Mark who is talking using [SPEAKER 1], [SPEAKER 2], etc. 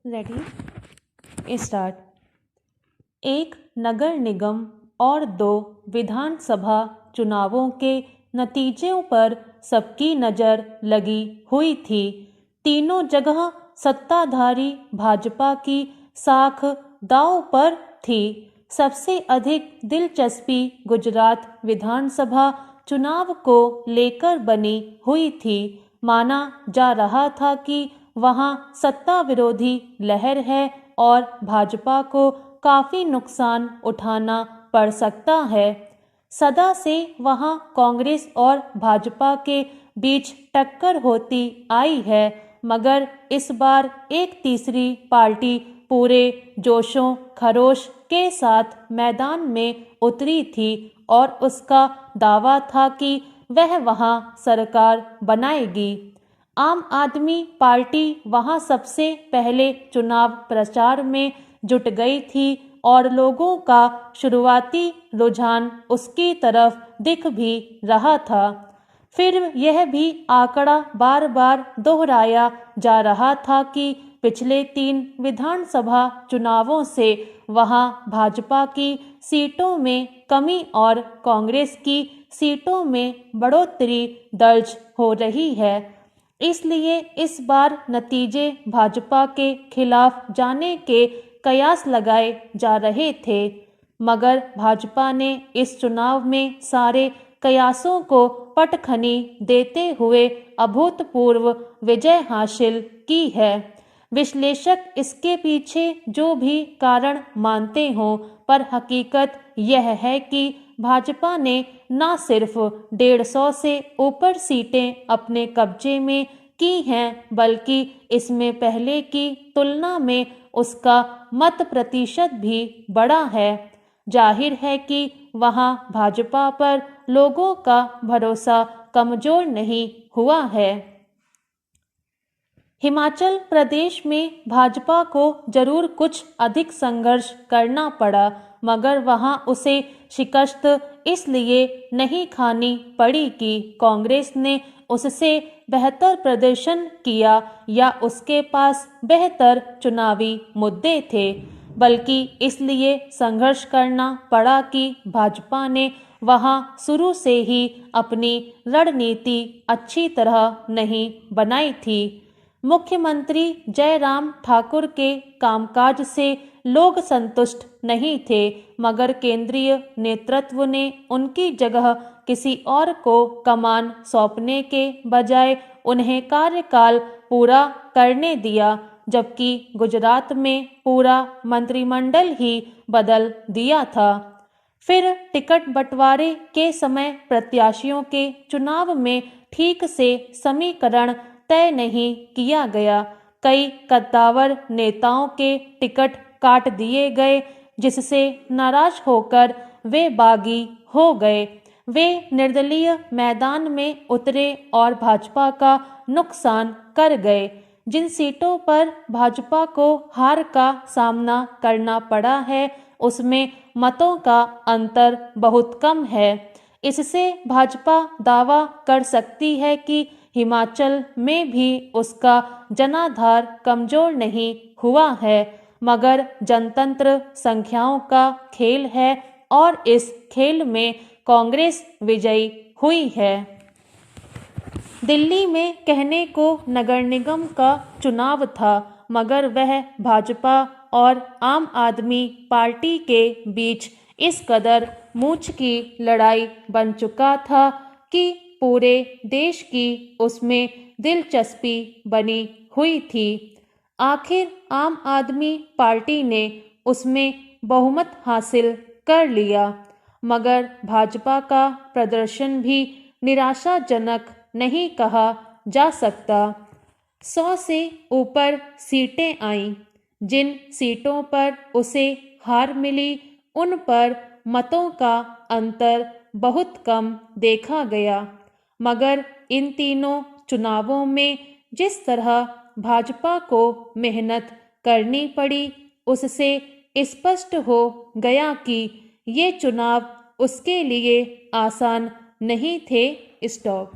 [SPEAKER 1] Ready start. एक नगर निगम और 2 विधानसभा चुनावों के नतीजों पर सबकी नज़र लगी हुई थी। तीनों जगह सत्ताधारी भाजपा की साख दांव पर थी। सबसे अधिक दिलचस्पी गुजरात विधानसभा चुनाव को लेकर बनी हुई थी। माना जा रहा था कि वहां सत्ता विरोधी लहर है और भाजपा को काफ़ी नुकसान उठाना पड़ सकता है। सदा से वहां कांग्रेस और भाजपा के बीच टक्कर होती आई है, मगर इस बार एक तीसरी पार्टी पूरे जोशों खरोश के साथ मैदान में उतरी थी और उसका दावा था कि वह वहां सरकार बनाएगी। आम आदमी पार्टी वहां सबसे पहले चुनाव प्रचार में जुट गई थी और लोगों का शुरुआती रुझान उसकी तरफ दिख भी रहा था। फिर यह भी आंकड़ा बार बार दोहराया जा रहा था कि पिछले 3 विधानसभा चुनावों से वहां भाजपा की सीटों में कमी और कांग्रेस की सीटों में बढ़ोतरी दर्ज हो रही है। इसलिए इस बार नतीजे भाजपा के खिलाफ जाने के कयास लगाए जा रहे थे, मगर भाजपा ने इस चुनाव में सारे कयासों को पटखनी देते हुए अभूतपूर्व विजय हासिल की है। विश्लेषक इसके पीछे जो भी कारण मानते हों, पर हकीकत यह है कि भाजपा ने न सिर्फ 150 से ऊपर सीटें अपने कब्जे में की हैं, बल्कि इसमें पहले की तुलना में उसका मत प्रतिशत भी बढ़ा है। जाहिर है कि वहां भाजपा पर लोगों का भरोसा कमजोर नहीं हुआ है। हिमाचल प्रदेश में भाजपा को जरूर कुछ अधिक संघर्ष करना पड़ा, मगर वहां उसे शिकस्त इसलिए नहीं खानी पड़ी कि कांग्रेस ने उससे बेहतर प्रदर्शन किया या उसके पास बेहतर चुनावी मुद्दे थे, बल्कि इसलिए संघर्ष करना पड़ा कि भाजपा ने वहां शुरू से ही अपनी रणनीति अच्छी तरह नहीं बनाई थी। मुख्यमंत्री जयराम ठाकुर के कामकाज से लोग संतुष्ट नहीं थे, मगर केंद्रीय नेतृत्व ने उनकी जगह किसी और को कमान सौंपने के बजाय उन्हें कार्यकाल पूरा करने दिया, जबकि गुजरात में पूरा मंत्रिमंडल ही बदल दिया था। फिर टिकट बंटवारे के समय प्रत्याशियों के चुनाव में ठीक से समीकरण तय नहीं किया गया। कई कद्दावर नेताओं के टिकट काट दिए गए, जिससे नाराज होकर वे बागी हो गए। वे निर्दलीय मैदान में उतरे और भाजपा का नुकसान कर गए। जिन सीटों पर भाजपा को हार का सामना करना पड़ा है, उसमें मतों का अंतर बहुत कम है। इससे भाजपा दावा कर सकती है कि हिमाचल में भी उसका जनाधार कमजोर नहीं हुआ है, मगर जनतंत्र संख्याओं का खेल है और इस खेल में कांग्रेस विजयी हुई है। दिल्ली में कहने को नगर निगम का चुनाव था, मगर वह भाजपा और आम आदमी पार्टी के बीच इस कदर मूंछ की लड़ाई बन चुका था कि पूरे देश की उसमें दिलचस्पी बनी हुई थी। आखिर आम आदमी पार्टी ने उसमें बहुमत हासिल कर लिया, मगर भाजपा का प्रदर्शन भी निराशाजनक नहीं कहा जा सकता। 100 से ऊपर सीटें आईं। जिन सीटों पर उसे हार मिली, उन पर मतों का अंतर बहुत कम देखा गया, मगर इन तीनों चुनावों में जिस तरह भाजपा को मेहनत करनी पड़ी, उससे स्पष्ट हो गया कि ये चुनाव उसके लिए आसान नहीं थे। स्टॉप।